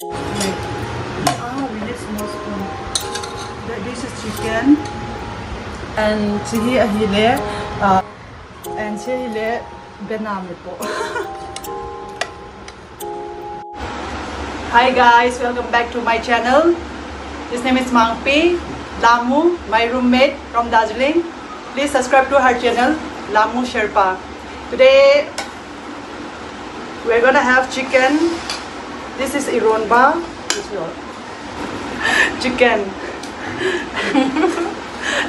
We need small spoon. This is chicken. And here, and here, Beana Mepoh. Hi guys, welcome back to my channel. His name is Mangpi Lamu, my roommate from Darjeeling. Please subscribe to her channel, Lamu Sherpa. Today we're gonna have chicken. This is Eromba. Chicken.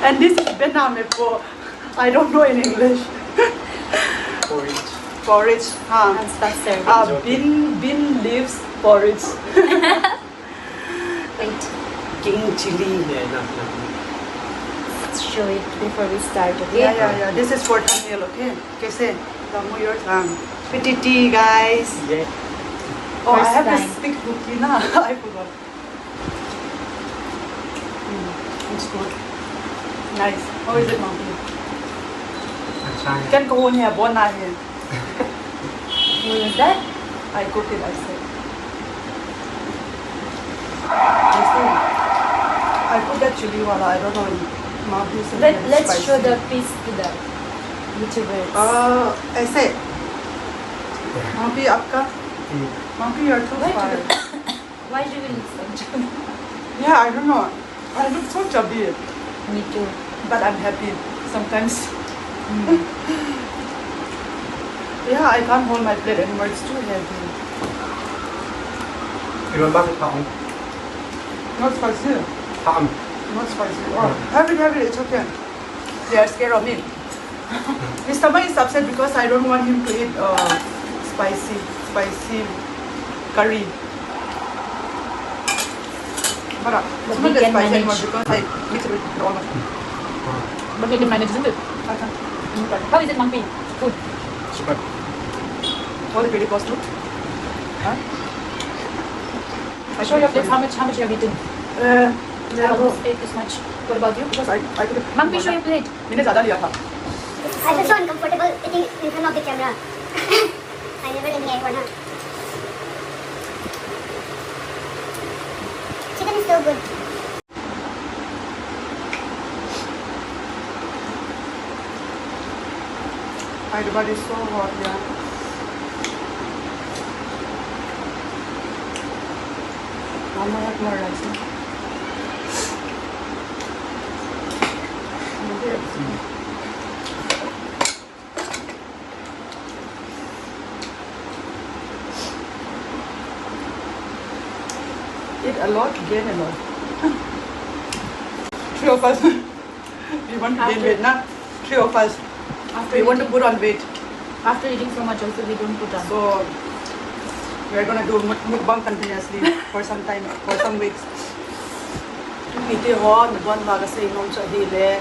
And this is Beana Mepoh. I don't know in English. Porridge. Porridge. And stuff serving. Bean leaves porridge. Wait, King chili. Yeah, enough. let's show it before we start, okay? Yeah. This is for thumbnail, okay? Kaise? Lamu yours. Pretty tea, guys. Yeah. Oh, I First have time. to speak Hokkien, na. I forgot. It's good. Nice. How is it, Monkey? I'm trying. Can go on here, born here. What was that? I cooked it, I said. Tasty. I put that chili wala, I don't know. Monkey said it's Let's spicy. show the piece to the YouTubers. ऐसे. Monkey, आपका? Monkey, you're too far. Why do we look so chubby? Yeah, I don't know. I look so chubby. Me too. But I'm happy sometimes. Yeah, I can't hold my plate anymore. It's too heavy. Eromba with palm. Not spicy. Palm. Not spicy. Oh, have it. It's okay. They are scared of me. His stomach is upset because I don't want him to eat spicy curry. But it's we not that can spicy anymore manage. because I mix it with all of it. But we can manage, isn't it? How is it, Mangpi? Food. Super. Was it really costly? Huh? I show your place how much you have eaten. Yeah, I almost ate this much. What about you? because I could have. Mangpi, show your plate. मैंने ज़्यादा लिया था. I feel so uncomfortable eating in front of the camera. I never did it before. Chicken is so good. Hyderabad is so hot, yeah. I'm gonna have more rice. Eat a lot, gain a lot. Three of us. We want to gain weight, na? Three of us. We want to put on weight. After eating so much also we don't put on. So we are gonna do mukbang continuously for some time, for some weeks. Iti ho, nagwan baga sa inom sa hile,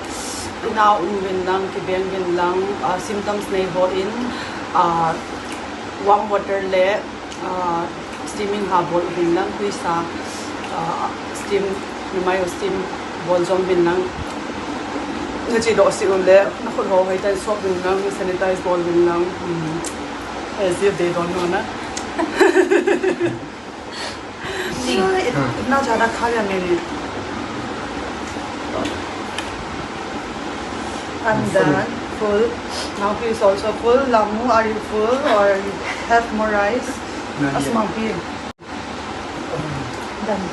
inaunwin lang, kibengin lang, symptoms na ho in, warm water le, steaming habol bin lang, kuisa, steam, numayo steam bolzong bin lang. Ngayon do si ule, nakuha tayo soap bin lang, sanitize ball bin lang. As if they don't know na. इतना ज़्यादा खा लिया मैंने. I'm done. Full. Now he is also full. Lamu, are you full or you have more rice? Not That's yet. Mangpi. Done.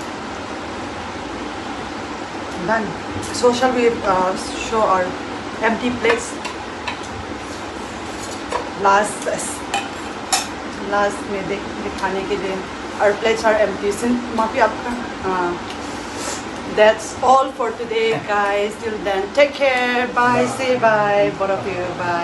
Done. So shall we show our empty plates? Last में दिखाने के लिए. Our plates are empty. Since Mangpi आपका. That's all for today, guys. Till then, take care. Bye. Say bye, both of you. Bye.